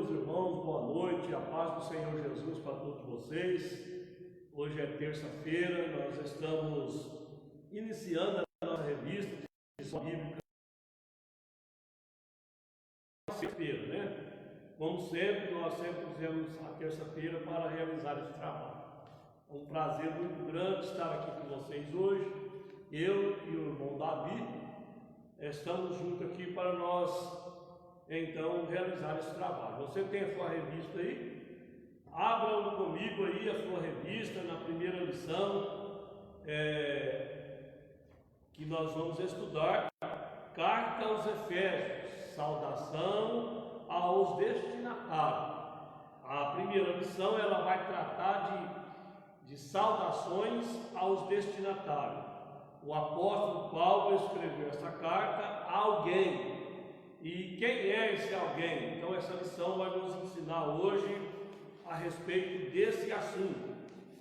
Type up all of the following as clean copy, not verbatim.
meus irmãos, boa noite, a paz do Senhor Jesus para todos vocês. Hoje é terça-feira, nós estamos iniciando a nossa revista de lição bíblica. Terça-feira, né? Como sempre, nós sempre usamos a terça-feira para realizar esse trabalho. É um prazer muito grande estar aqui com vocês hoje. Eu e o irmão Davi estamos juntos aqui para nós então realizar esse trabalho. Você tem a sua revista aí? Abram comigo aí a sua revista na primeira lição que nós vamos estudar, Carta aos Efésios, saudação aos destinatários. A primeira lição ela vai tratar de saudações aos destinatários. O apóstolo Paulo escreveu essa carta a alguém. E quem é esse alguém? Então essa lição vai nos ensinar hoje a respeito desse assunto.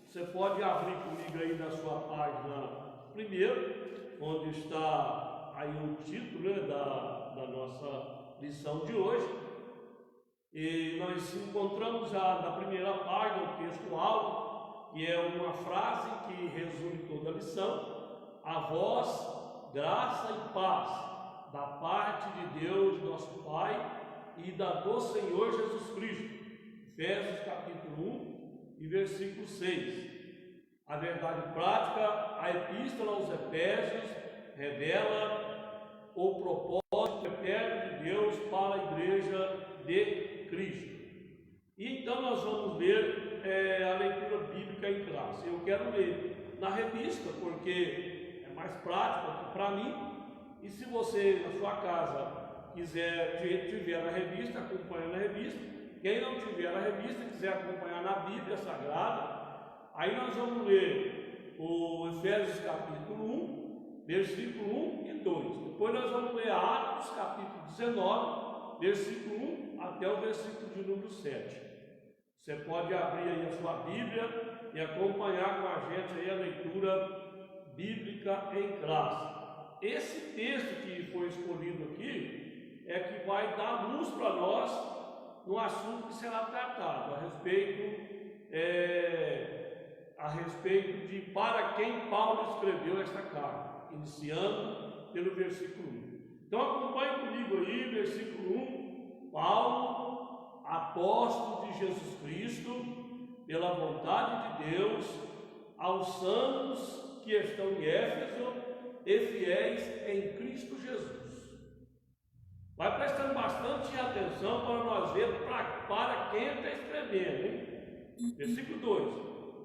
Você pode abrir comigo aí na sua página primeiro, onde está aí o título, né, da nossa lição de hoje. E nós encontramos já na primeira página o texto-alvo, que é uma frase que resume toda a lição: a vós, graça e paz da parte de Deus, nosso Pai, e do Senhor Jesus Cristo. Efésios capítulo 1 e versículo 6. A verdade prática, a epístola aos Efésios revela o propósito eterno de Deus para a igreja de Cristo. E então nós vamos ler a leitura bíblica em classe. Eu quero ler na revista, porque é mais prático aqui para mim. E se você na sua casa tiver a revista, acompanha na revista. Quem não tiver a revista, quiser acompanhar na Bíblia Sagrada, aí nós vamos ler o Efésios capítulo 1, versículo 1 e 2. Depois nós vamos ler Atos capítulo 19, versículo 1 até o versículo de número 7. Você pode abrir aí a sua Bíblia e acompanhar com a gente aí a leitura bíblica em classe. Esse texto que foi escolhido aqui é que vai dar luz para nós no assunto que será tratado, a respeito de para quem Paulo escreveu esta carta, iniciando pelo versículo 1. Então acompanhe comigo aí, versículo 1, Paulo, apóstolo de Jesus Cristo, pela vontade de Deus, aos santos que estão em Éfeso e fiéis em Cristo Jesus. Vai prestando bastante atenção para nós ver para quem ele está escrevendo, hein? Versículo 2: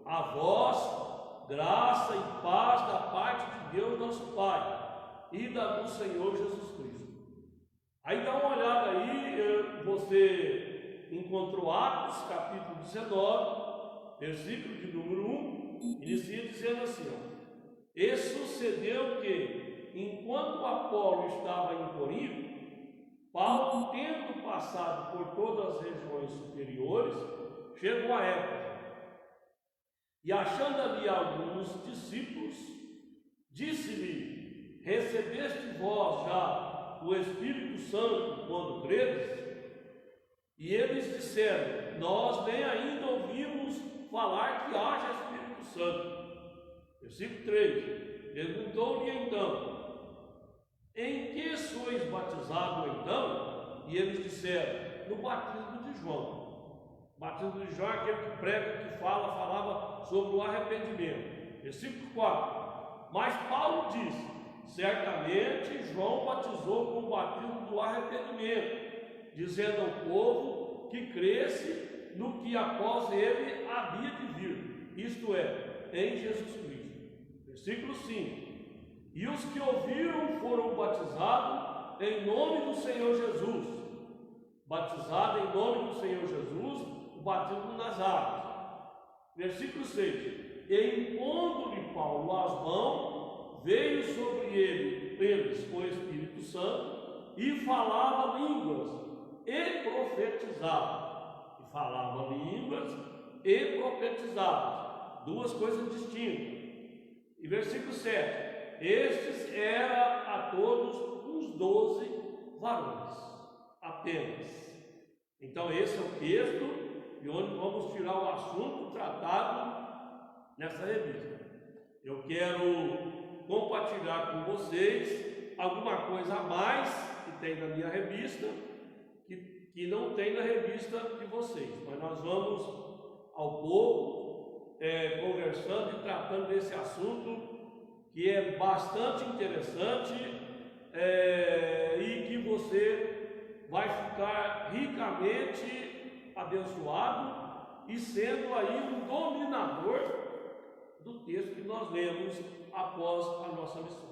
a vós, graça e paz da parte de Deus nosso Pai e do Senhor Jesus Cristo. Aí dá uma olhada aí, você encontrou Atos capítulo 19, versículo de número 1, inicia dizendo assim, ó: e sucedeu que, enquanto Apolo estava em Corinto, Paulo, tendo passado por todas as regiões superiores, chegou a Éfeso. E achando ali alguns discípulos, disse-lhe: recebeste vós já o Espírito Santo quando credes? E eles disseram: nós nem ainda ouvimos falar que haja Espírito Santo. Versículo 3: perguntou-lhe então: em que sois batizados então? E eles disseram: no batismo de João. O batismo de João é aquele que prega, que falava sobre o arrependimento. Versículo 4: mas Paulo disse: certamente João batizou com o batismo do arrependimento, dizendo ao povo que cresce no que após ele havia de vir, isto é, em Jesus Cristo. Versículo 5: e os que ouviram foram batizados em nome do Senhor Jesus. Batizado em nome do Senhor Jesus, o batismo nas águas. Versículo 6: e impondo-lhe Paulo as mãos, veio sobre eles o Espírito Santo, e falava línguas, e profetizava. E falava línguas, e profetizava. Duas coisas distintas. E versículo 7: estes eram a todos uns 12 varões, apenas. Então esse é o texto de onde vamos tirar o assunto tratado nessa revista. Eu quero compartilhar com vocês alguma coisa a mais que tem na minha revista, que não tem na revista de vocês, mas nós vamos ao pouco conversando e tratando desse assunto que é bastante interessante e que você vai ficar ricamente abençoado e sendo aí um dominador do texto que nós lemos após a nossa lição.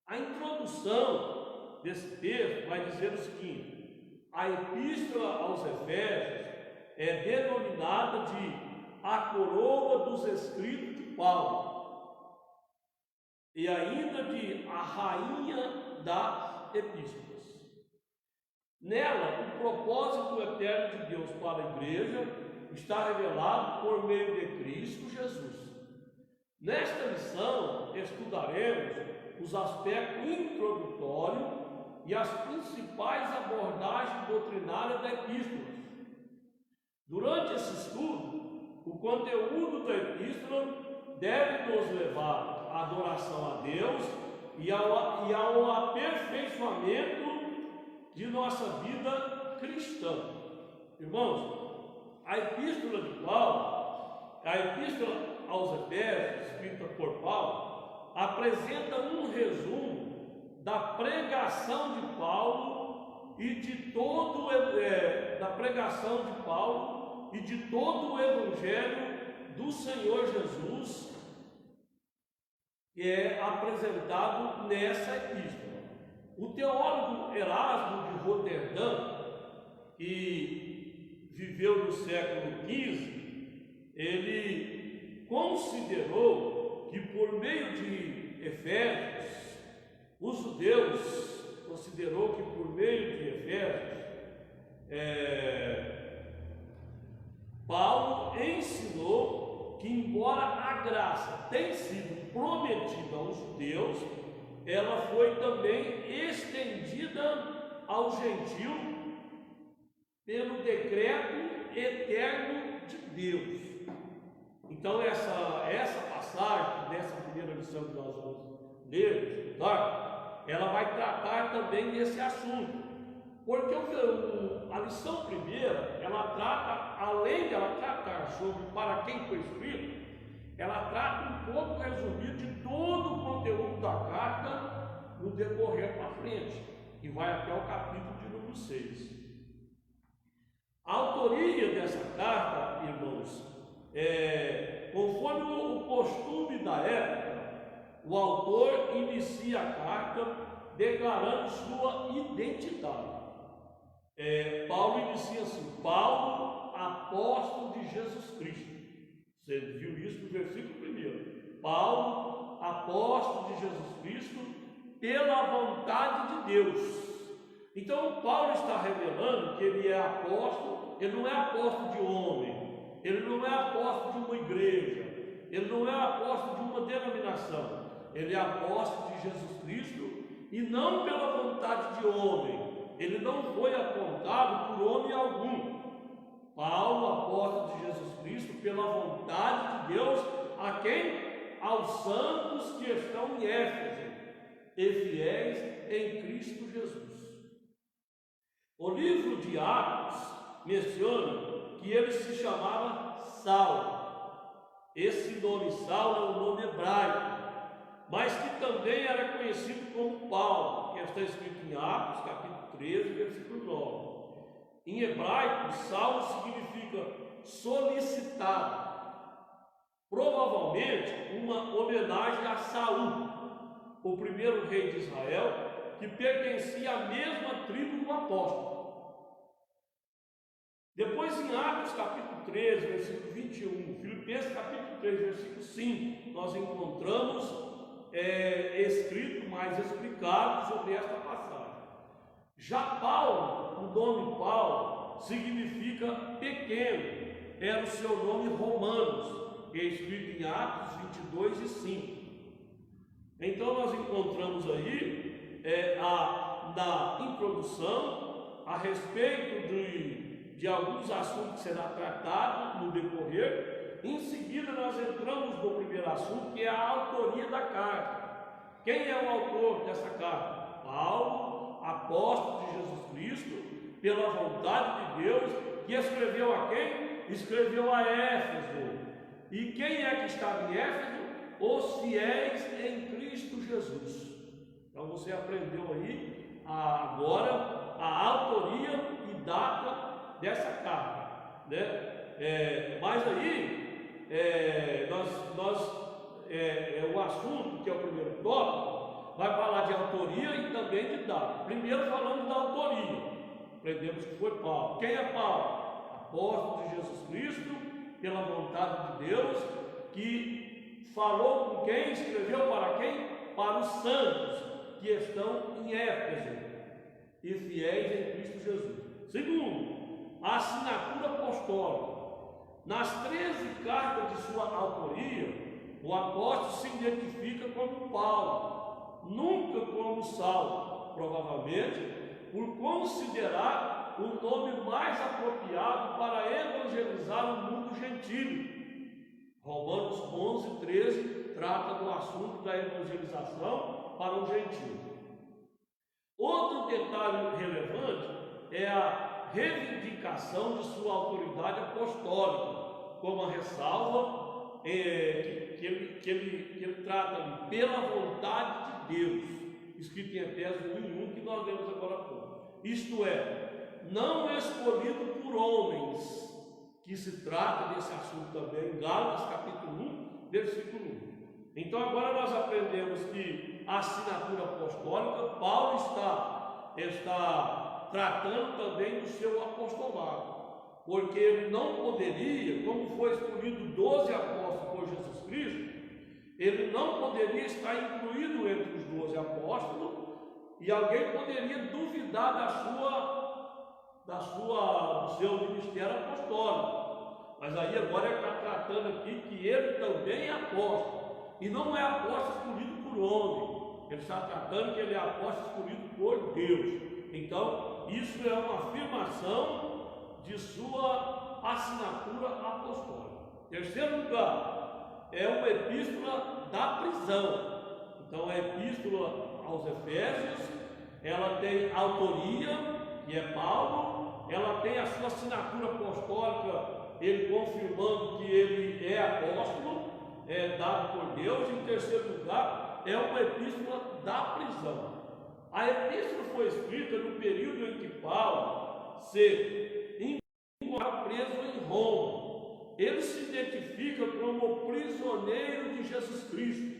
A introdução desse texto vai dizer o seguinte: a epístola aos Efésios é denominada de a coroa dos escritos de Paulo e ainda de a rainha das epístolas. Nela, o propósito eterno de Deus para a igreja está revelado por meio de Cristo Jesus. Nesta lição, estudaremos os aspectos introdutórios e as principais abordagens doutrinárias da epístola. Durante esse estudo, o conteúdo da epístola deve nos levar à adoração a Deus e ao aperfeiçoamento de nossa vida cristã. Irmãos, a epístola de Paulo, a epístola aos Efésios, escrita por Paulo, apresenta um resumo da pregação de Paulo e de todo o evangelho do Senhor Jesus, que é apresentado nessa epístola. O teólogo Erasmo de Roterdã, que viveu no século XV, ele considerou que por meio de Efésios, os judeus considerou que por meio de Efésios, Paulo ensinou que, embora a graça tenha sido prometida aos judeus, ela foi também estendida ao gentio pelo decreto eterno de Deus. Então essa passagem dessa primeira lição que nós vamos ler, estudar, ela vai tratar também desse assunto, porque a lição primeira, ela trata, além de ela tratar sobre para quem foi escrito, ela trata um pouco resumido de todo o conteúdo da carta no decorrer para frente, e vai até o capítulo de número 6. A autoria dessa carta, irmãos, conforme o costume da época, o autor inicia a carta declarando sua identidade. Paulo inicia assim: Paulo, apóstolo de Jesus Cristo. Você viu isso no versículo 1. Paulo, apóstolo de Jesus Cristo, pela vontade de Deus. Então Paulo está revelando que ele é apóstolo. Ele não é apóstolo de homem, ele não é apóstolo de uma igreja, ele não é apóstolo de uma denominação. Ele é apóstolo de Jesus Cristo e não pela vontade de homem. Ele não foi apontado por homem algum. Paulo, apóstolo de Jesus Cristo, pela vontade de Deus, a quem? Aos santos que estão em Éfeso e fiéis em Cristo Jesus. O livro de Atos menciona que ele se chamava Saulo. Esse nome Saulo é um nome hebraico, mas que também era conhecido como Paulo, que está escrito em Atos, capítulo 13, versículo 9. Em hebraico, Saulo significa solicitado, provavelmente uma homenagem a Saul, o primeiro rei de Israel, que pertencia à mesma tribo do apóstolo. Depois, em Atos capítulo 13, versículo 21, Filipenses capítulo 3, versículo 5, nós encontramos escrito, mais explicado sobre esta passagem. Já Paulo, o nome Paulo, significa pequeno, era o seu nome Romanos, que é escrito em Atos 22 e 5. Então nós encontramos aí na introdução a respeito de alguns assuntos que será tratado no decorrer. Em seguida, nós entramos no primeiro assunto, que é a autoria da carta. Quem é o autor dessa carta? Paulo, apóstolo de Jesus Cristo, pela vontade de Deus, que escreveu a quem? Escreveu a Éfeso. E quem é que estava em Éfeso? Os fiéis em Cristo Jesus. Então você aprendeu aí agora a autoria e data dessa carta, né? Mas aí o assunto, que é o primeiro tópico, vai falar de autoria e também de data. Primeiro falando da autoria, aprendemos que foi Paulo. Quem é Paulo? Apóstolo de Jesus Cristo, pela vontade de Deus, que falou com quem? Escreveu para quem? Para os santos que estão em Éfeso e fiéis em Cristo Jesus. Segundo, a assinatura apostólica. Nas 13 cartas de sua autoria, o apóstolo se identifica como Paulo, nunca como Saulo, provavelmente por considerar o nome mais apropriado para evangelizar o mundo gentil. Romanos 11:13 trata do assunto da evangelização para o gentil. Outro detalhe relevante é a reivindicação de sua autoridade apostólica, como a ressalva que ele trata ali, pela vontade de Deus, escrito em Efésios 1:1, que nós lemos agora há pouco. Isto é, não escolhido por homens, que se trata desse assunto também, em Gálatas capítulo 1, versículo 1. Então agora nós aprendemos que a assinatura apostólica, Paulo está tratando também do seu apostolado, porque ele não poderia, como foi escolhido 12 apóstolos por Jesus Cristo, ele não poderia estar incluído entre os 12 apóstolos, e alguém poderia duvidar do seu ministério apostólico. Mas aí agora ele está tratando aqui que ele também é apóstolo, e não é apóstolo escolhido por homem, ele está tratando que ele é apóstolo escolhido por Deus. Então isso é uma afirmação de sua assinatura apostólica. Terceiro lugar, é uma epístola da prisão. Então a epístola aos Efésios, ela tem autoria, que é Paulo, ela tem a sua assinatura apostólica, ele confirmando que ele é apóstolo, dado por Deus. Em terceiro lugar, é uma epístola da prisão. A epístola foi escrita no período em que Paulo se encontrava preso em Roma. Ele se identifica como prisioneiro de Jesus Cristo.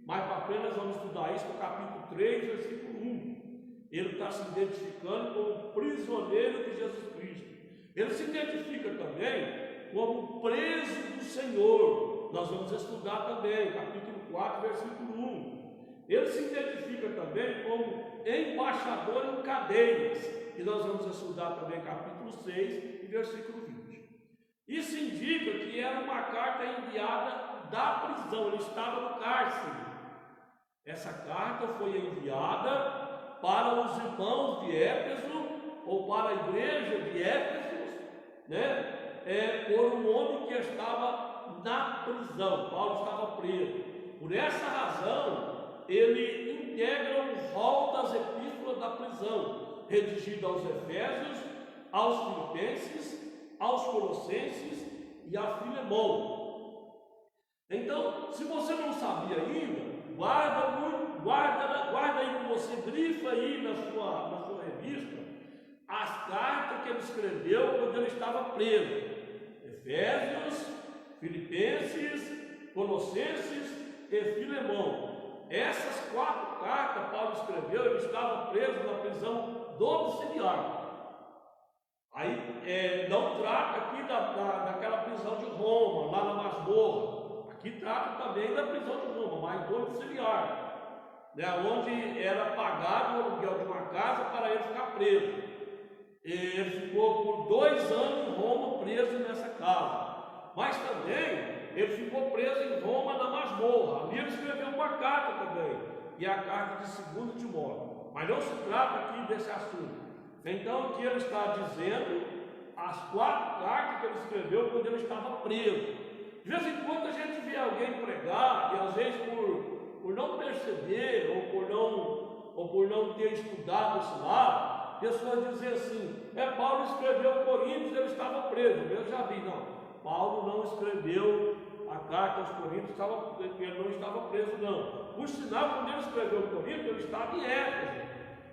Mais para frente nós vamos estudar isso no capítulo 3, versículo 1. Ele está se identificando como prisioneiro de Jesus Cristo. Ele se identifica também como preso do Senhor. Nós vamos estudar também, capítulo 4, versículo 1. Ele se identifica também como embaixador em cadeias, e nós vamos estudar também capítulo 6 e versículo 20. Isso indica que era uma carta enviada da prisão, ele estava no cárcere. Essa carta foi enviada para os irmãos de Éfeso, ou para a igreja de Éfeso, por um homem que estava na prisão. Paulo estava preso. Por essa razão, ele integra o rol das epístolas da prisão, redigida aos Efésios, aos Filipenses, aos Colossenses e a Filemão. Então, se você não sabia ainda, guarda aí com você, grifa aí na sua revista as cartas que ele escreveu quando ele estava preso: Efésios, Filipenses, Colossenses e Filemão. Essas 4 cartas Paulo escreveu, ele estava preso na prisão domiciliar. Aí não trata aqui daquela prisão de Roma, lá na masmorra. Aqui trata também da prisão de Roma, mas domiciliar, onde era pagado o aluguel de uma casa para ele ficar preso. Ele ficou por 2 anos em Roma preso nessa casa. Mas também ele ficou preso em Roma na masmorra. Ali ele escreveu uma carta também, e a carta de 2 Timóteo. Mas não se trata aqui desse assunto. Então o que ele está dizendo as 4 cartas que ele escreveu quando ele estava preso. De vez em quando a gente vê alguém pregar, e às vezes por não perceber, ou por não ter estudado esse lado, pessoas dizem assim: Paulo escreveu Coríntios, ele estava preso. Eu já vi, não. Paulo não escreveu a carta aos Coríntios, ele não estava preso, não. Por sinal, quando ele escreveu Coríntios, ele estava em Éfeso.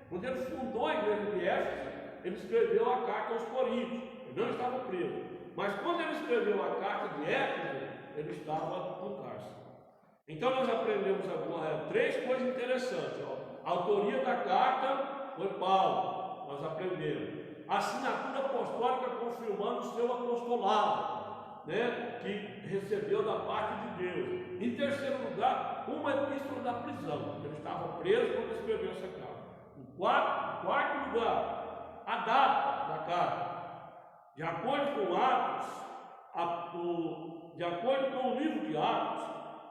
Quando ele fundou a igreja de Éfeso, ele escreveu a carta aos Coríntios, ele não estava preso. Mas quando ele escreveu a carta de Éfeso, ele estava no cárcere. Então nós aprendemos agora 3 coisas interessantes. A autoria da carta foi Paulo, nós aprendemos. A assinatura apostólica confirmando o seu apostolado, que recebeu da parte de Deus. Em terceiro lugar, uma epístola da prisão. Ele estava preso quando escreveu essa carta. Em quarto lugar, a data da carta. De acordo com de acordo com o livro de Atos,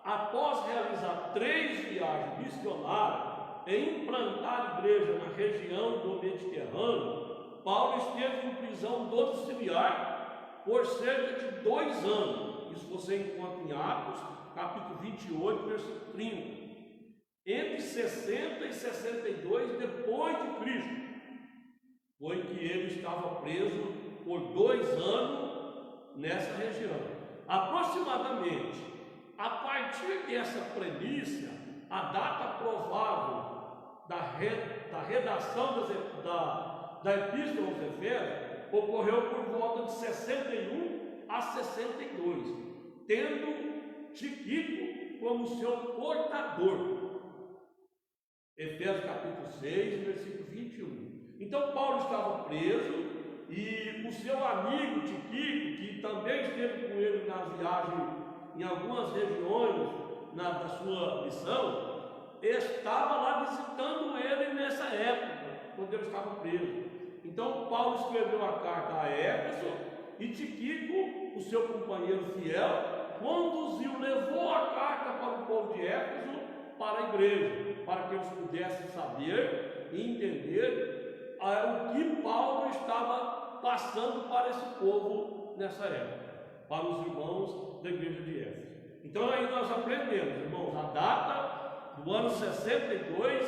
após realizar 3 viagens missionárias e implantar a igreja na região do Mediterrâneo, Paulo esteve em prisão domiciliar por cerca de 2 anos. Isso você encontra em Atos, capítulo 28, versículo 30. Entre 60 e 62 depois de Cristo, foi que ele estava preso por 2 anos nessa região. Aproximadamente, a partir dessa premissa, a data provável da redação da Epístola aos Efésios ocorreu por volta de 61 a 62, tendo Tíquico como seu portador. Efésios capítulo 6, versículo 21. Então Paulo estava preso e o seu amigo Tíquico, que também esteve com ele na viagem em algumas regiões da sua missão, estava lá visitando ele nessa época, quando ele estava preso. Então Paulo escreveu a carta a Éfeso e Tíquico, o seu companheiro fiel, conduziu, levou a carta para o povo de Éfeso, para a igreja, para que eles pudessem saber e entender o que Paulo estava passando para esse povo nessa época, para os irmãos da igreja de Éfeso. Então aí nós aprendemos, irmãos, a data do ano 62,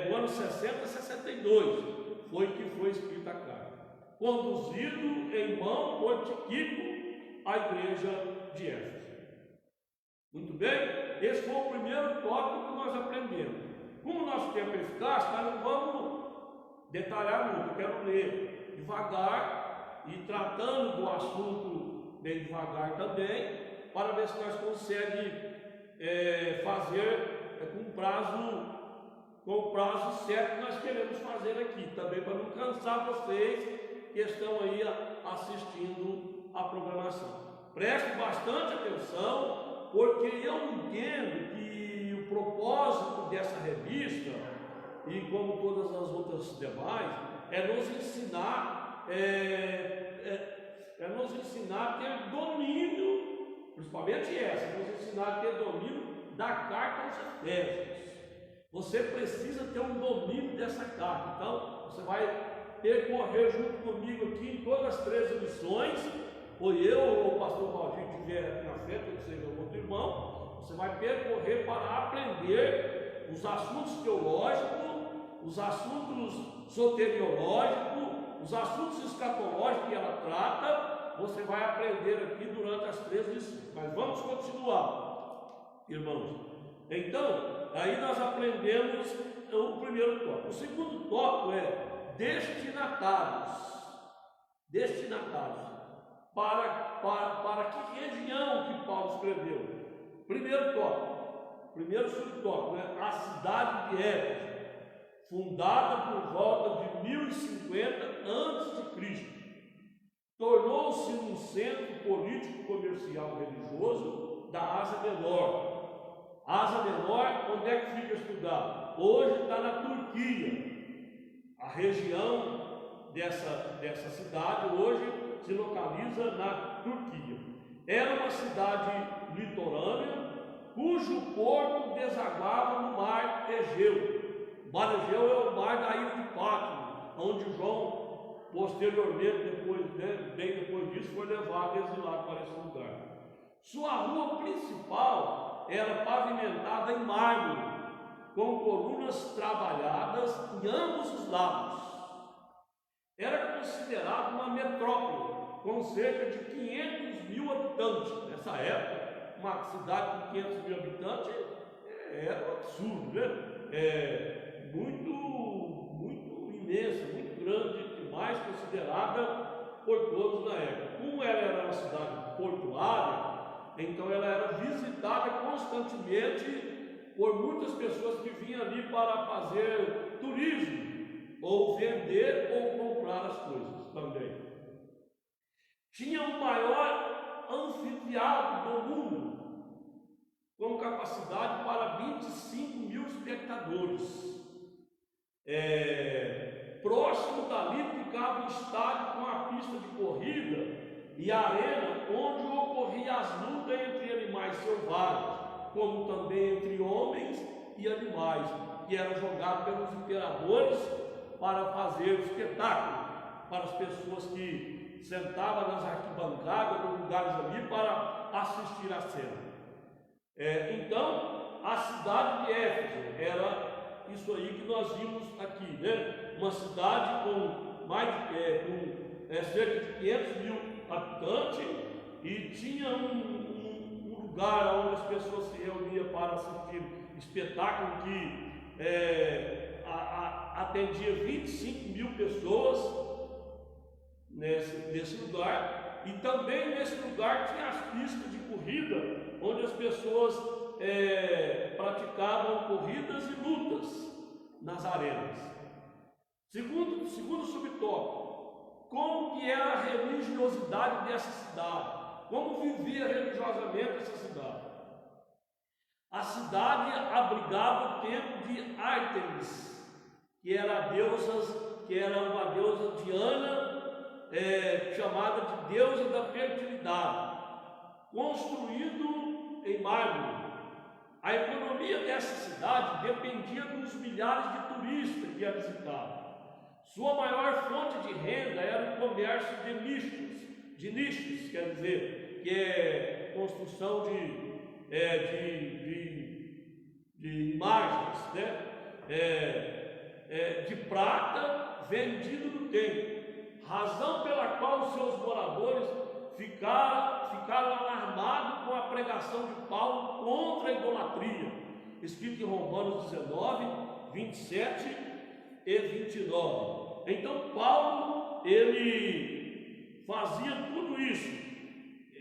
do ano 60 a 62, foi que foi escrita a carta, conduzido em mão por Tíquico à igreja de Éfeso. Muito bem? Esse foi o primeiro tópico que nós aprendemos. Como o nosso tempo é eficaz, não vamos detalhar muito, eu quero ler devagar e tratando do assunto bem devagar também, para ver se nós conseguimos fazer com o prazo certo que nós queremos fazer aqui, também para não cansar vocês que estão aí assistindo a programação. Preste bastante atenção, porque eu entendo que o propósito dessa revista, e como todas as outras demais, é nos ensinar a ter domínio, principalmente essa, nos ensinar a ter domínio da carta aos Efésios. Você precisa ter um domínio dessa carta. Então, você vai percorrer junto comigo aqui em todas as 13 lições, ou eu ou o pastor Valdir estiver aqui na frente, ou seja, o outro irmão, você vai percorrer para aprender os assuntos teológicos, os assuntos soteriológicos, os assuntos escatológicos que ela trata. Você vai aprender aqui durante as 13 lições. Mas vamos continuar, irmãos. Então, aí nós aprendemos o primeiro tópico. O segundo tópico é destinatários. Destinatários. Para que região que Paulo escreveu? Primeiro tópico, primeiro subtópico, a cidade de Éfeso, fundada por volta de 1050 a.C., tornou-se um centro político, comercial e religioso da Ásia Menor. Ásia Menor, onde é que fica estudado? Hoje está na Turquia. A região dessa cidade hoje se localiza na Turquia. Era uma cidade litorânea, cujo porto desaguava no mar Egeu. O mar Egeu é o mar da ilha de Patmos, onde João posteriormente, bem depois disso, foi levado e exilado para esse lugar. Sua rua principal era pavimentada em mármore, com colunas trabalhadas em ambos os lados. Era considerado uma metrópole, com cerca de 500 mil habitantes. Nessa época, uma cidade com 500 mil habitantes era um absurdo, né? Muito imensa, muito grande demais, considerada por todos na época. Como ela era uma cidade portuária, então ela era visitada constantemente por muitas pessoas que vinham ali para fazer turismo, ou vender ou comprar as coisas também. Tinha o maior anfiteatro do mundo, com capacidade para 25 mil espectadores. Próximo dali ficava um estádio com a pista de corrida e a arena onde ocorriam as lutas entre animais selvagens, como também entre homens e animais, que eram jogados pelos imperadores para fazer espetáculo para as pessoas que sentavam nas arquibancadas, nos lugares ali, para assistir a cena. Então, a cidade de Éfeso era isso aí que nós vimos aqui, né? Uma cidade com cerca de 500 mil habitantes, e tinha um lugar onde as pessoas se reuniam para assistir espetáculo que atendia 25 mil pessoas nesse lugar. E também nesse lugar tinha as pistas de corrida, onde as pessoas praticavam corridas e lutas nas arenas. Segundo subtópico, como que era a religiosidade dessa cidade? Como vivia religiosamente essa cidade? A cidade abrigava o templo de Ártemis, que era uma deusa Diana, chamada de deusa da fertilidade, construído em mármore. A economia dessa cidade dependia dos milhares de turistas que a visitavam. Sua maior fonte de renda era o comércio de nichos, quer dizer, que é construção de imagens, né? De prata vendido no templo, razão pela qual os seus moradores ficaram alarmados com a pregação de Paulo contra a idolatria, escrito em Romanos 19, 27 e 29. Então Paulo, ele fazia tudo isso,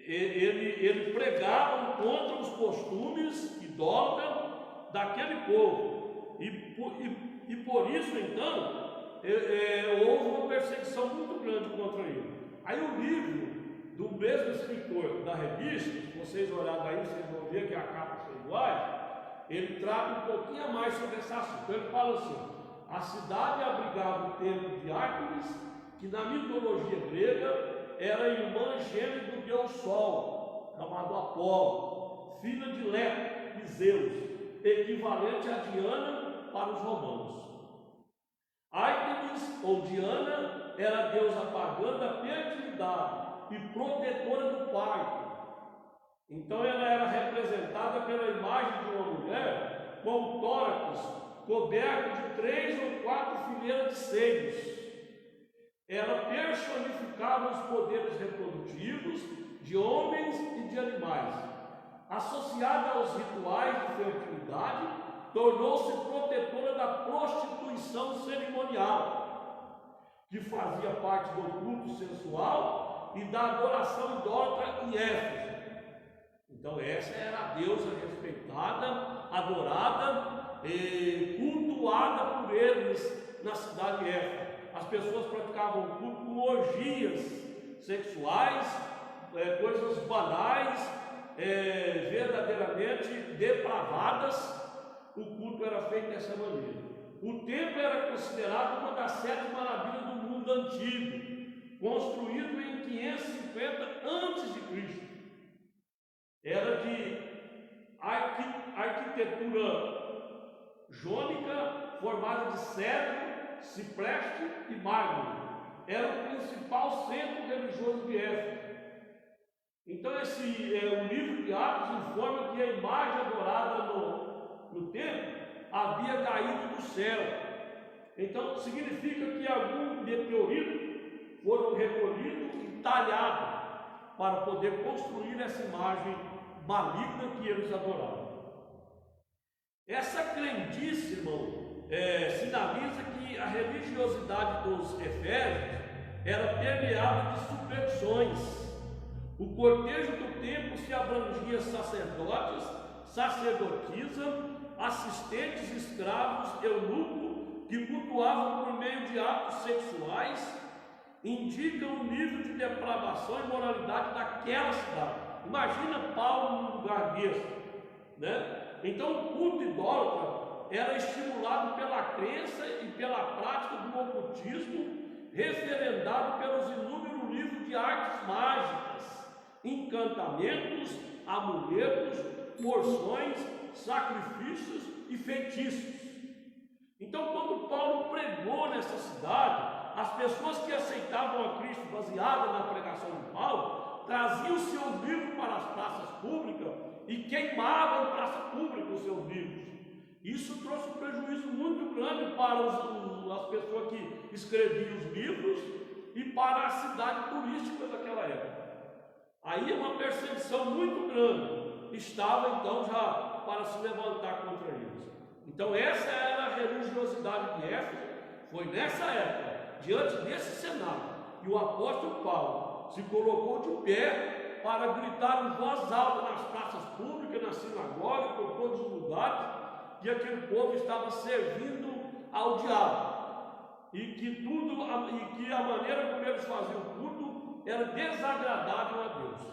ele pregava contra os costumes idólatras daquele povo, e por isso então houve uma perseguição muito grande contra ele. Aí o livro do mesmo escritor da revista, se vocês olharem aí, vocês vão ver que a capa são iguais, ele trata um pouquinho a mais sobre esse assunto. Ele fala assim: a cidade abrigava o templo de Ártemis, que na mitologia grega era irmã gêmea do deus Sol, chamado Apolo, filha de Leto e Zeus, equivalente a Diana para os romanos. Ártemis, ou Diana, era a deusa pagã da fertilidade e protetora do parto. Então ela era representada pela imagem de uma mulher com o tórax coberto de 3 ou 4 fileiras de seios. Ela personificava os poderes reprodutivos de homens e de animais. Associada aos rituais de fertilidade, tornou-se protetora da prostituição cerimonial, que fazia parte do culto sensual e da adoração idólatra em Éfeso. Então essa era a deusa respeitada, adorada e cultuada por eles na cidade de Éfeso. As pessoas praticavam o culto com orgias sexuais, coisas banais, verdadeiramente depravadas. O culto era feito dessa maneira. O templo era considerado uma das 7 maravilhas do mundo antigo, construído em 550 a.C. Era de arquitetura jônica, formada de cedro, cipreste e mármore. Era o de Éfeso. Então o livro de Atos informa que a imagem adorada no templo havia caído do céu. Então significa que algum meteorito foram recolhidos e talhados para poder construir essa imagem maligna que eles adoravam. Essa crendice, irmão, sinaliza que a religiosidade dos efésios era permeada de superstições. O cortejo do templo se abrangia sacerdotes, sacerdotisas, assistentes, escravos, eunucos, que cultuavam por meio de atos sexuais, indicam o nível de depravação e moralidade daquela cidade. Imagina Paulo num lugar desse, né? Então o culto idólatra era estimulado pela crença e pela prática do ocultismo, referendado pelos inúmeros livros de artes mágicas, encantamentos, amuletos, porções, sacrifícios e feitiços. Então, quando Paulo pregou nessa cidade, as pessoas que aceitavam a Cristo baseada na pregação de Paulo traziam seus livros para as praças públicas e queimavam em praça pública os seus livros. Isso trouxe um prejuízo muito grande para as pessoas que escreviam os livros e para a cidade turística daquela época. Aí uma perseguição muito grande estava então já para se levantar contra eles. Então essa era a religiosidade de Éfeso. Foi nessa época, diante desse cenário, que o apóstolo Paulo se colocou de pé para gritar em voz alta nas praças públicas, na sinagoga, por todos os lugares, que aquele povo estava servindo ao diabo e que a maneira como eles faziam o culto era desagradável a Deus.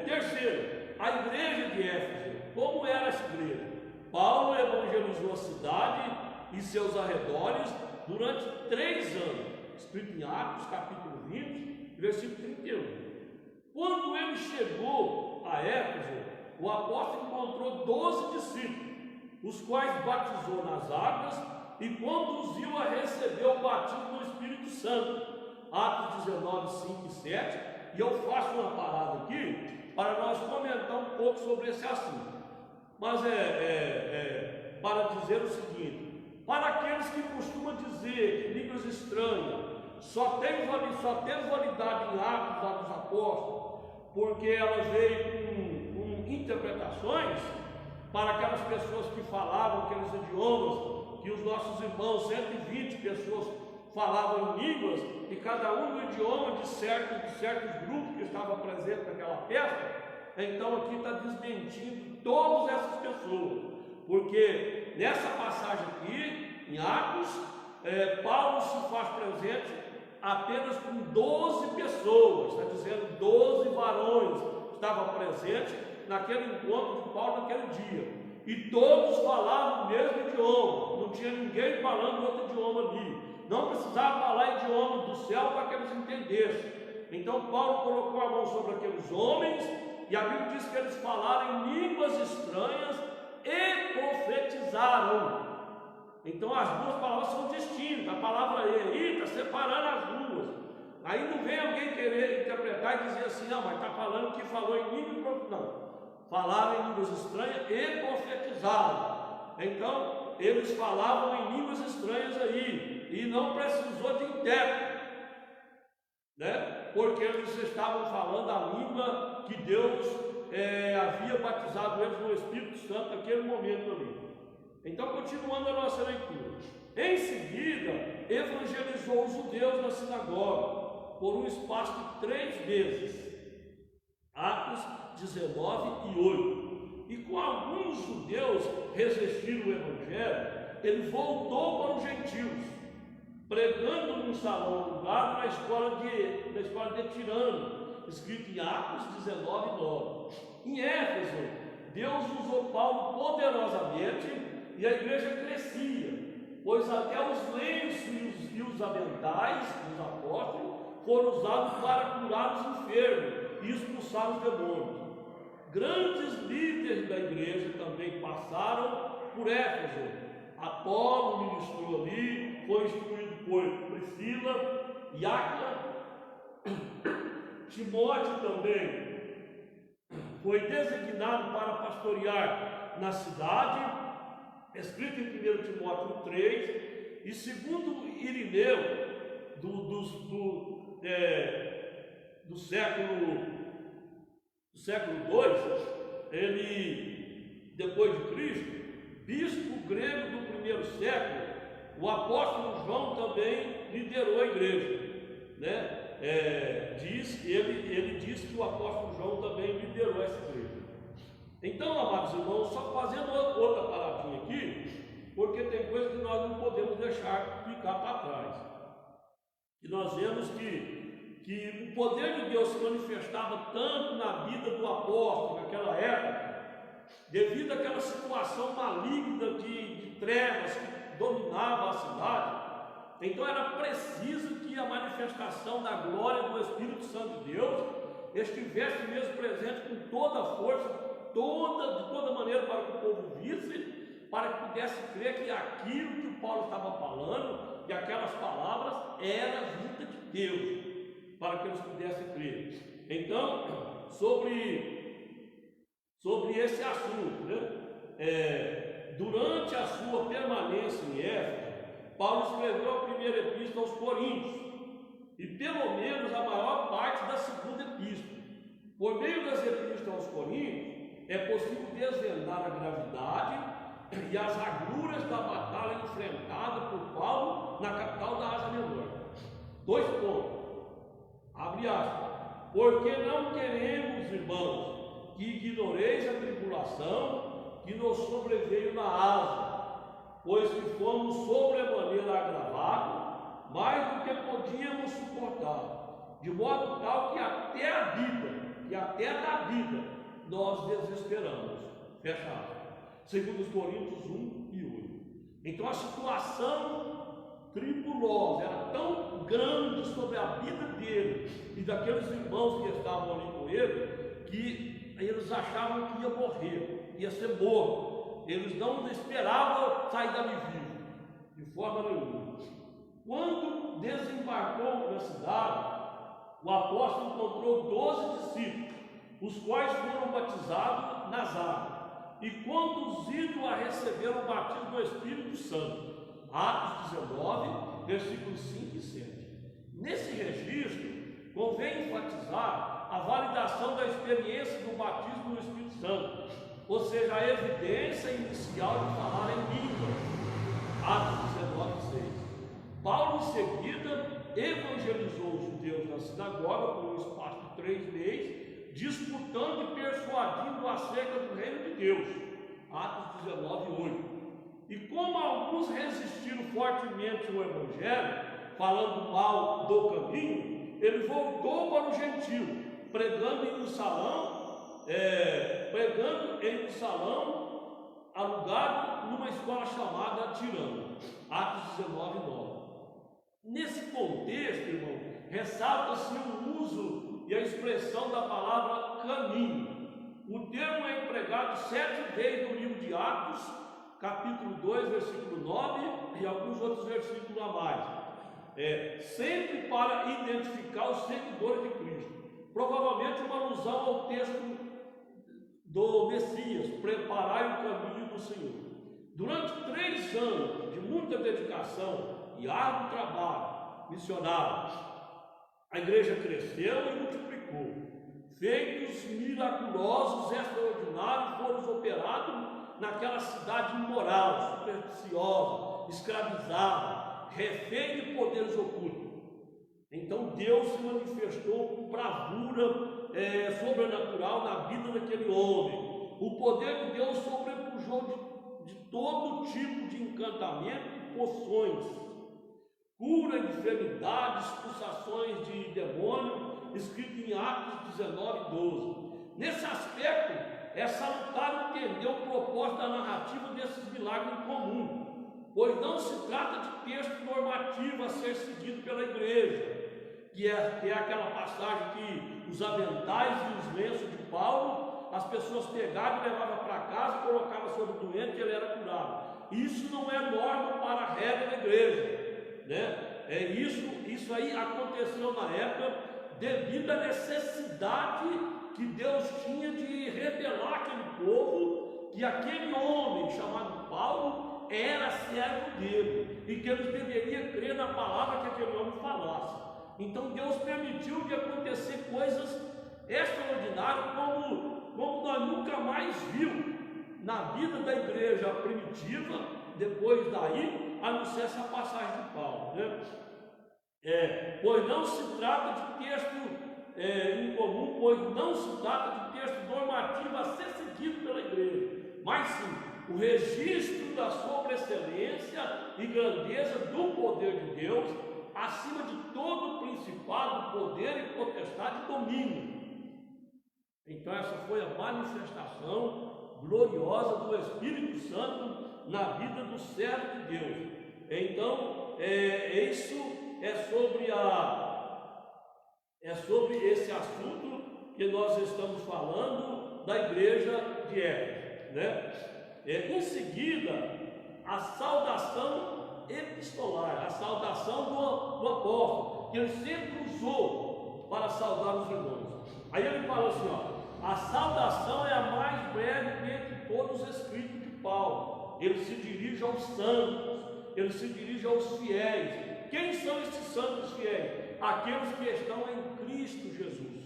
Terceiro, a igreja de Éfeso. Como era essa igreja? Paulo evangelizou a cidade e seus arredores durante 3 anos, escrito em Atos capítulo 20, versículo 31. Quando ele chegou a Éfeso, o apóstolo encontrou 12 discípulos, os quais batizou nas águas e conduziu a receber o batismo do Espírito Santo. Atos 19, 5 e 7. E eu faço uma parada aqui para nós comentar um pouco sobre esse assunto. Mas para dizer o seguinte: para aqueles que costumam dizer que línguas estranhas só tem validade em Atos dos Apóstolos, porque elas veio com interpretações, para aquelas pessoas que falavam aqueles idiomas, que os nossos irmãos, 120 pessoas, falavam em línguas, e cada um no idioma de certos grupos que estavam presentes naquela festa. Então aqui está desmentindo todas essas pessoas, porque nessa passagem aqui, em Atos, Paulo se faz presente apenas com 12 pessoas, está dizendo 12 varões estavam presentes naquele encontro de Paulo naquele dia, e todos falavam o mesmo idioma, não tinha ninguém falando outro idioma ali, não precisava falar idioma do céu para que eles entendessem. Então Paulo colocou a mão sobre aqueles homens, e a Bíblia diz que eles falaram em línguas estranhas e profetizaram. Então as duas palavras são distintas, a palavra aí está separando as duas. Aí não vem alguém querer interpretar e dizer assim: não, mas está falando que falou em língua e profetizaram. Falaram em línguas estranhas e profetizaram. Então eles falavam em línguas estranhas aí, e não precisou de intérprete, né? Porque eles estavam falando a língua que Deus havia batizado eles no Espírito Santo naquele momento ali. Então, continuando a nossa leitura, em seguida evangelizou os judeus na sinagoga por um espaço de 3 meses, Atos 19 e 8. E com alguns judeus resistiram o evangelho, ele voltou para os gentios, pregando num salão lugar na escola de Tirano, escrito em Atos 19, 9. Em Éfeso, Deus usou Paulo poderosamente e a igreja crescia, pois até os lenços e os aventais dos apóstolos foram usados para curar os enfermos e expulsar os demônios. Grandes líderes da igreja também passaram por Éfeso. Apolo ministrou ali, foi instruído por Priscila e Áquila, Timóteo também foi designado para pastorear na cidade, escrito em 1 Timóteo 3, e segundo Irineu, do século II, ele, depois de Cristo, bispo grego do primeiro século, o apóstolo João também liderou a igreja, né? Ele diz que o apóstolo João também liderou essa igreja. Então, amados irmãos, só fazendo outra paradinha aqui, porque tem coisas que nós não podemos deixar ficar para trás. E nós vemos que o poder de Deus se manifestava tanto na vida do apóstolo naquela época, devido àquela situação maligna de trevas que dominava a cidade. Então era preciso que a manifestação da glória do Espírito Santo de Deus estivesse mesmo presente com toda a força, de toda maneira, para que o povo visse, para que pudesse crer que aquilo que o Paulo estava falando, que aquelas palavras eram vinda de Deus, para que eles pudessem crer. Então, sobre esse assunto, né? Durante a sua permanência em Éfeso, Paulo escreveu a primeira epístola aos Coríntios, e pelo menos a maior parte da segunda epístola. Por meio das epístolas aos Coríntios, é possível desvendar a gravidade e as agruras da batalha enfrentada por Paulo na capital da Ásia Menor. 2 pontos. Abre aspas. Porque não queremos, irmãos, que ignoreis a tribulação que nos sobreveio na Ásia, pois que fomos sobremaneira agravados, mais do que podíamos suportar, de modo tal que até da vida, nós desesperamos. Fecha aspas. Segundo os Coríntios 1 e 8. Então a situação tribulosa era tão grande sobre a vida dele e daqueles irmãos que estavam ali com ele, que eles achavam que ia morrer, ia ser morto. Eles não esperavam sair dali vivo, de forma nenhuma. Quando desembarcou na cidade, o apóstolo encontrou 12 discípulos, os quais foram batizados nas águas e conduzidos a receber o batismo do Espírito Santo. Atos 19, versículos 5 e 7. Nesse registro, convém enfatizar a validação da experiência do batismo no Espírito Santo, ou seja, a evidência inicial de falar em língua. Atos 19, 6. Paulo, em seguida, evangelizou os judeus na sinagoga por um espaço de 3 meses, disputando e persuadindo acerca do reino de Deus. Atos 19, 8. E como alguns resistiram fortemente ao evangelho, falando mal do caminho, ele voltou para o gentio, pregando em um salão alugado numa escola chamada Tirano. Atos 19, 9. Nesse contexto, irmão, ressalta-se o uso e a expressão da palavra caminho. O termo é empregado 7 vezes no livro de Atos, capítulo 2, versículo 9 e alguns outros versículos a mais. Sempre para identificar os seguidores de Cristo. Provavelmente uma alusão ao texto do Messias, preparai o caminho do Senhor. Durante 3 anos de muita dedicação e árduo trabalho missionário, a igreja cresceu e multiplicou. Feitos miraculosos, extraordinários foram operados naquela cidade imoral, supersticiosa, escravizada, refém de poderes ocultos. Então Deus se manifestou com bravura sobrenatural na vida daquele homem. O poder de Deus sobrepujou de todo tipo de encantamento e poções, cura de enfermidades, expulsações de demônio, escrito em Atos 19, 12. Nesse aspecto, é salutar entender o propósito da narrativa desses milagres em comum, pois não se trata de texto normativo a ser seguido pela igreja, que é aquela passagem que os aventais e os lenços de Paulo, as pessoas pegavam e levavam para casa, colocavam sobre o doente e ele era curado. Isso não é norma para a regra da igreja, né? Isso aí aconteceu na época devido à necessidade que Deus tinha de revelar aquele povo que aquele homem chamado Paulo era servo dele e que eles deveriam crer na palavra que aquele homem falasse. Então Deus permitiu de acontecer coisas extraordinárias como nós nunca mais vimos na vida da igreja primitiva, depois daí, a não ser essa passagem de Paulo, né? Pois não se trata de texto incomum, pois não se trata de texto normativo a ser seguido pela igreja, mas sim o registro da sobreexcelência e grandeza do poder de Deus, acima de todo principado, poder e potestade e domínio. Então essa foi a manifestação gloriosa do Espírito Santo na vida do servo de Deus. Então, isso é sobre esse assunto que nós estamos falando da igreja de Éfeso, né? Em seguida, a saudação epistolar, a saudação do apóstolo, que ele sempre usou para saudar os irmãos. Aí ele fala assim, ó, a saudação é a mais breve dentre todos os escritos de Paulo. Ele se dirige aos santos, ele se dirige aos fiéis. Quem são esses santos fiéis? Aqueles que estão em Cristo Jesus.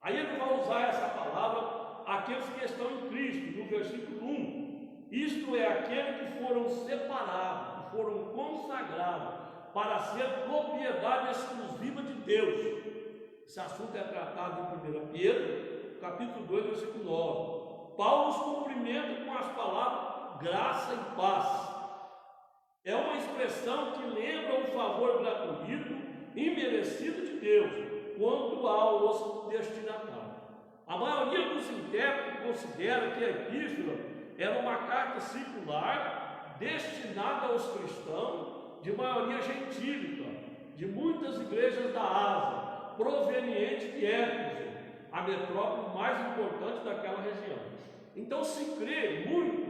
Aí ele vai usar essa palavra, aqueles que estão em Cristo, no versículo 1. Isto é, aqueles que foram separados, que foram consagrados para ser propriedade exclusiva de Deus. Esse assunto é tratado em 1 Pedro, capítulo 2, versículo 9. Paulo os cumprimenta com as palavras graça e paz. É uma expressão que lembra o favor gratuito e merecido de Deus quanto aos destinatários. A maioria dos intérpretes considera que a epístola era uma carta circular destinada aos cristãos de maioria gentílica, de muitas igrejas da Ásia, proveniente de Éfeso, a metrópole mais importante daquela região. Então se crê muito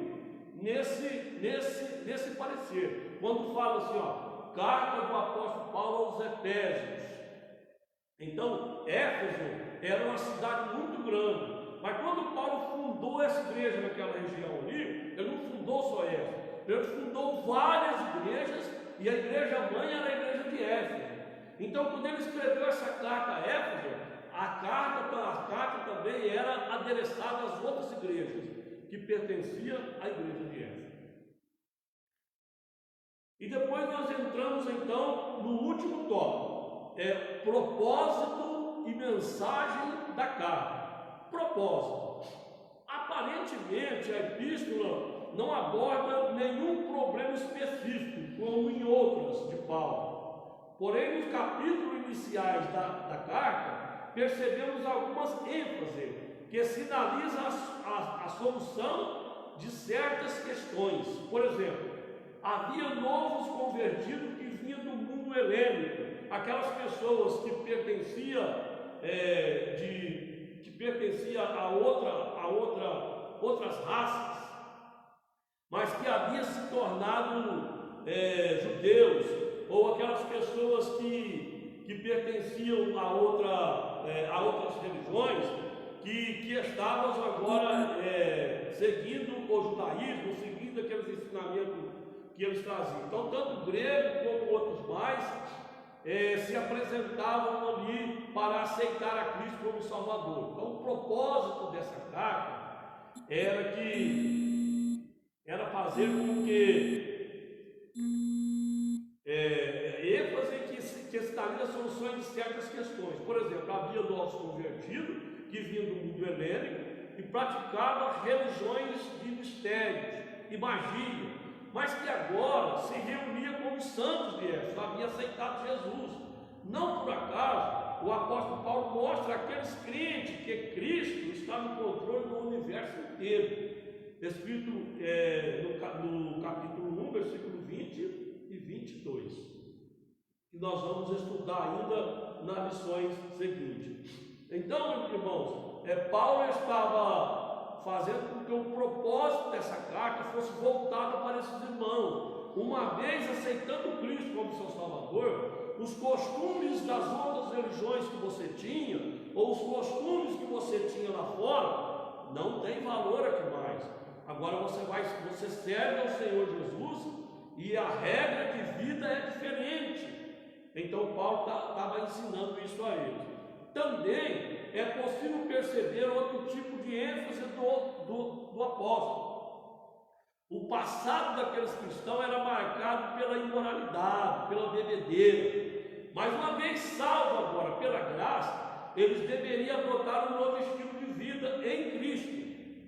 nesse parecer, quando fala assim, ó, carta do apóstolo Paulo aos Efésios. Então, Éfeso era uma cidade muito grande, mas quando Paulo fundou essa igreja naquela região ali, ele não fundou só essa, ele fundou várias igrejas, e a igreja mãe era a igreja de Éfeso. Então, quando ele escreveu essa carta a Éfeso, a carta também era adereçada às outras igrejas que pertenciam à igreja de Éfeso. E depois nós entramos então no último tópico, propósito e mensagem da carta. Propósito. Aparentemente a epístola não aborda nenhum problema específico, como em outras de Paulo. Porém, nos capítulos iniciais da carta, percebemos algumas ênfases que sinalizam a solução de certas questões. Por exemplo, havia novos convertidos que vinham do mundo helênico, aquelas pessoas que pertenciam a outras raças, mas que haviam se tornado judeus, ou aquelas pessoas que pertenciam a outras religiões, que estavam agora seguindo o judaísmo, seguindo aqueles ensinamentos que eles traziam. Então, tanto grego como outros mais se apresentavam ali para aceitar a Cristo como Salvador. Então, o propósito dessa carta era fazer com que ênfase que estaria soluções de certas questões. Por exemplo, havia novos convertidos que vinham do mundo helênico e praticavam religiões de mistérios e magia, mas que agora se reunia como santos de Éfeso, haviam aceitado Jesus. Não por acaso, o apóstolo Paulo mostra àqueles crentes que Cristo está no controle do universo inteiro, escrito no capítulo 1, versículo 20 e 22, que nós vamos estudar ainda nas lições seguintes. Então, irmãos, Paulo estava fazendo com que o propósito dessa carta fosse voltado para esses irmãos. Uma vez aceitando Cristo como seu Salvador, os costumes das outras religiões que você tinha, ou os costumes que você tinha lá fora, não tem valor aqui mais. Agora você serve ao Senhor Jesus e a regra de vida é diferente. Então Paulo estava ensinando isso a eles. Também é possível perceber outro tipo de ênfase do apóstolo. O passado daqueles cristãos era marcado pela imoralidade, pela bebedeira. Mas uma vez salvo agora pela graça, eles deveriam adotar um novo estilo de vida em Cristo.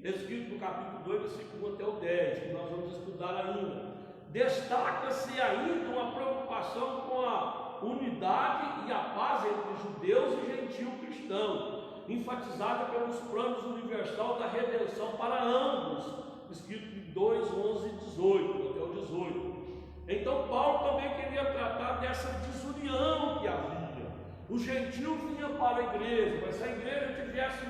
Escrito no capítulo 2, versículo 1 até o 10, que nós vamos estudar ainda. Destaca-se ainda uma preocupação com a unidade e a paz entre judeus e gentio cristão, enfatizada pelos planos universal da redenção para ambos, escrito em 2, 11 e 18, até o 18. Então Paulo também queria tratar dessa desunião que havia. Os gentios vinham para a igreja, mas se a igreja tivesse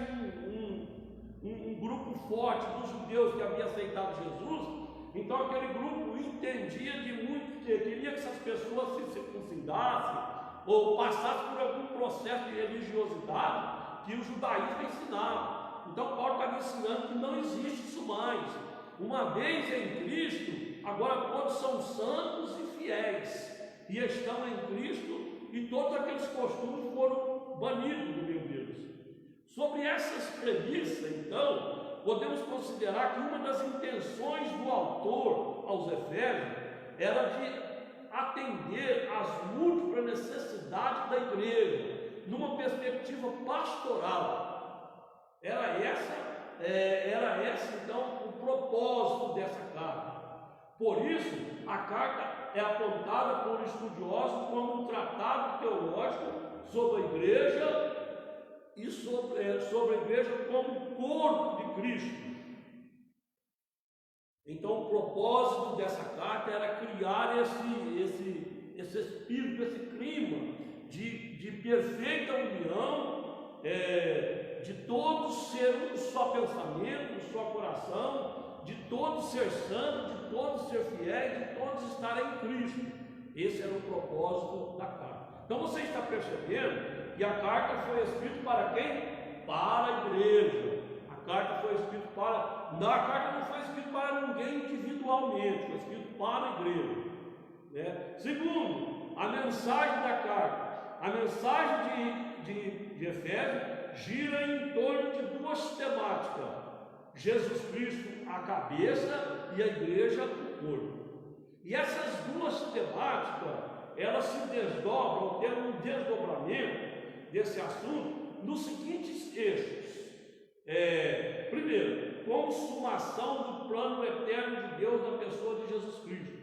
um grupo forte dos judeus que havia aceitado Jesus, então aquele grupo entendia de muito, queria que essas pessoas se circuncidassem ou passassem por algum processo de religiosidade que o judaísmo ensinava. Então Paulo estava ensinando que não existe isso mais. Uma vez em Cristo, agora todos são santos e fiéis, e estão em Cristo, e todos aqueles costumes foram banidos do meio deles. Sobre essas premissas, então, podemos considerar que uma das intenções do autor aos Efésios era de atender às múltiplas necessidades da igreja, numa perspectiva pastoral. Era essa então o propósito dessa carta. Por isso, a carta é apontada por estudiosos como um tratado teológico sobre a igreja e sobre a igreja como corpo de Cristo. Então o propósito dessa carta era criar esse espírito, esse clima de perfeita união, de todos ser um só pensamento, um só coração, de todos ser santos, de todos ser fiéis, de todos estarem em Cristo. Esse era o propósito da carta. Então você está percebendo que a carta foi escrita para quem? Para a igreja. A carta foi escrita a carta não foi escrita para ninguém individualmente, foi escrita para a igreja. Segundo, a mensagem da carta. A mensagem de Efésios gira em torno de duas temáticas: Jesus Cristo, a cabeça, e a igreja, o corpo. E essas duas temáticas, elas se desdobram, têm um desdobramento desse assunto nos seguintes eixos. Primeiro, consumação do plano eterno de Deus na pessoa de Jesus Cristo.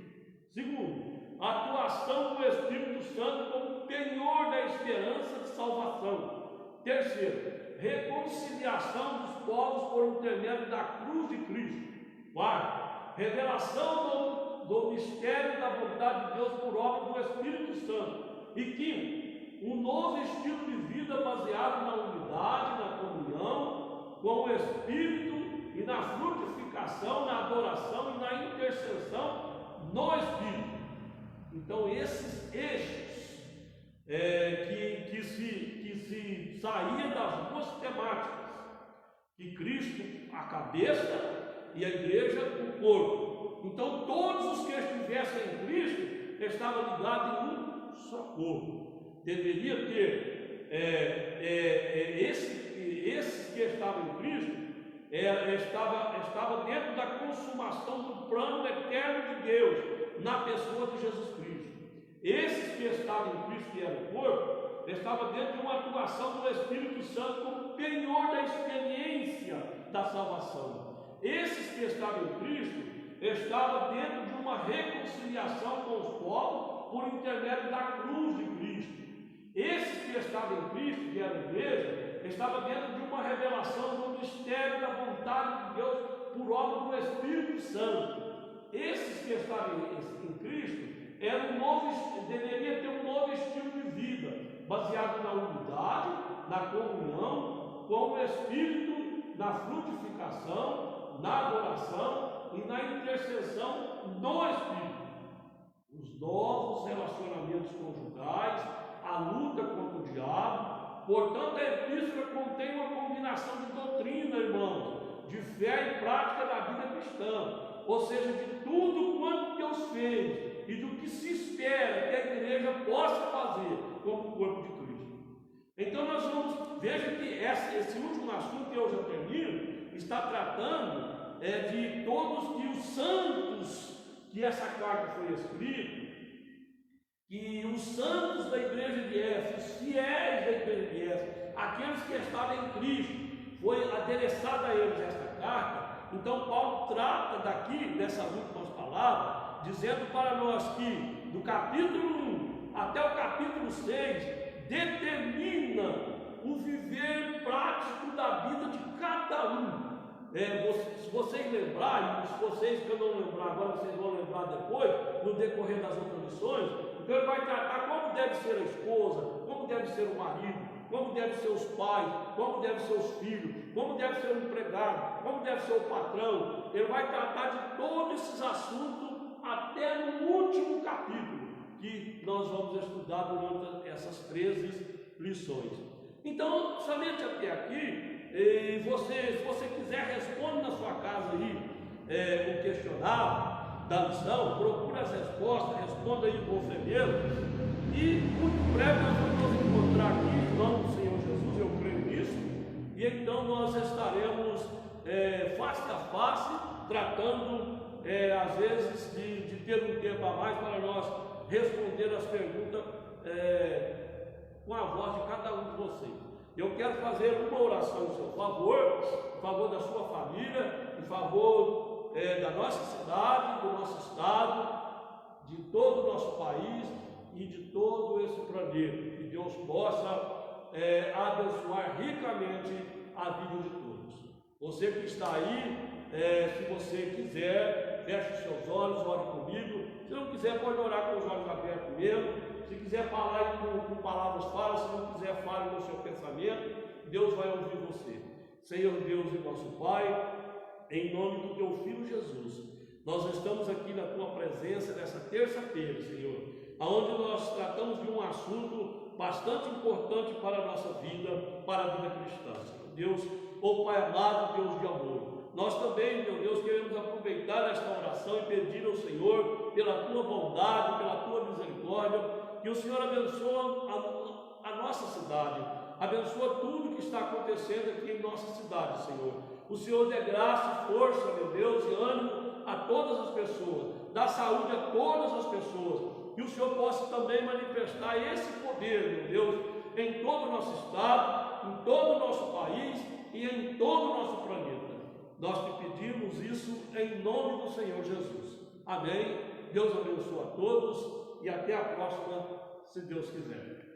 Segundo, atuação do Espírito Santo como penhor da esperança de salvação. Terceiro, reconciliação dos povos por intermédio da cruz de Cristo. Quarto, revelação do mistério da vontade de Deus por obra do Espírito Santo. E quinto, um novo estilo de vida baseado na unidade, na comunhão com o Espírito e na frutificação, na adoração e na intercessão no Espírito. Então esses eixos que se saíam das duas temáticas, que Cristo a cabeça e a igreja o corpo. Então todos os que estivessem em Cristo estavam ligados em um só corpo. Deveria ter esses que estavam em Cristo estava dentro da consumação do plano eterno de Deus na pessoa de Jesus Cristo. Esses que estavam em Cristo, que era o corpo, estavam dentro de uma atuação do Espírito Santo como penhor da experiência da salvação. Esses que estavam em Cristo estavam dentro de uma reconciliação com os povos por intermédio da cruz de Cristo. Esses que estavam em Cristo, que era a igreja, estavam dentro de uma revelação do mistério da vontade de Deus por obra do Espírito Santo. Esses que estavam em Cristo deveria ter um novo estilo de vida, baseado na unidade, na comunhão com o Espírito, na frutificação, na adoração e na intercessão no Espírito. Os novos relacionamentos conjugais Portanto, a epístola contém uma combinação de doutrina, irmãos, de fé e prática da vida cristã, ou seja, de tudo quanto Deus fez e do que se espera que a igreja possa fazer como corpo de Cristo. Então nós vamos, veja que esse último assunto que eu já termino, está tratando de todos que os santos que essa carta foi escrita, que os santos da igreja de Éfeso, os fiéis da igreja de Éfeso, aqueles que estavam em Cristo, foi adereçada a eles esta carta. Então Paulo trata daqui, dessas últimas palavras, dizendo para nós que do capítulo 1 até o capítulo 6, determina o viver prático da vida de cada um. Se vocês lembrarem, se vocês que eu não lembrar agora, vocês vão lembrar depois, no decorrer das outras lições, então ele vai tratar como deve ser a esposa, como deve ser o marido, como devem ser os pais, como devem ser os filhos, como deve ser o empregado, como deve ser o patrão. Ele vai tratar de todos esses assuntos até no último capítulo, que nós vamos estudar durante essas 13 lições. Então, somente até aqui, se você quiser, responde na sua casa aí o questionário da lição, procura as respostas, responda aí com freguês, e muito breve nós vamos nos encontrar aqui, em nome do Senhor Jesus, eu creio nisso, e então nós estaremos face a face, tratando às vezes de ter um tempo a mais para nós responder as perguntas com a voz de cada um de vocês. Eu quero fazer uma oração em seu favor, em favor da sua família, em favor da nossa cidade, do nosso estado, de todo o nosso país e de todo esse planeta. Que Deus possa abençoar ricamente a vida de todos. Você que está aí, se você quiser, feche os seus olhos, ore comigo. Se não quiser, pode orar com os olhos abertos mesmo. Se quiser falar com palavras, fala. Se não quiser, fale no seu pensamento. Deus vai ouvir você. Senhor Deus e nosso Pai, em nome do Teu Filho Jesus, nós estamos aqui na Tua presença nessa terça-feira, Senhor, onde nós tratamos de um assunto bastante importante para a nossa vida, para a vida cristã. Senhor Deus, ó Pai amado, Deus de amor, nós também, meu Deus, queremos aproveitar esta oração e pedir ao Senhor, pela Tua bondade, pela Tua misericórdia, que o Senhor abençoe a nossa cidade, abençoa tudo que está acontecendo aqui em nossa cidade, Senhor. O Senhor dê graça, força, meu Deus, e ânimo a todas as pessoas, dá saúde a todas as pessoas, que o Senhor possa também manifestar esse poder, meu Deus, em todo o nosso estado, em todo o nosso país e em todo o nosso planeta. Nós te pedimos isso em nome do Senhor Jesus. Amém. Deus abençoe a todos e até a próxima, se Deus quiser.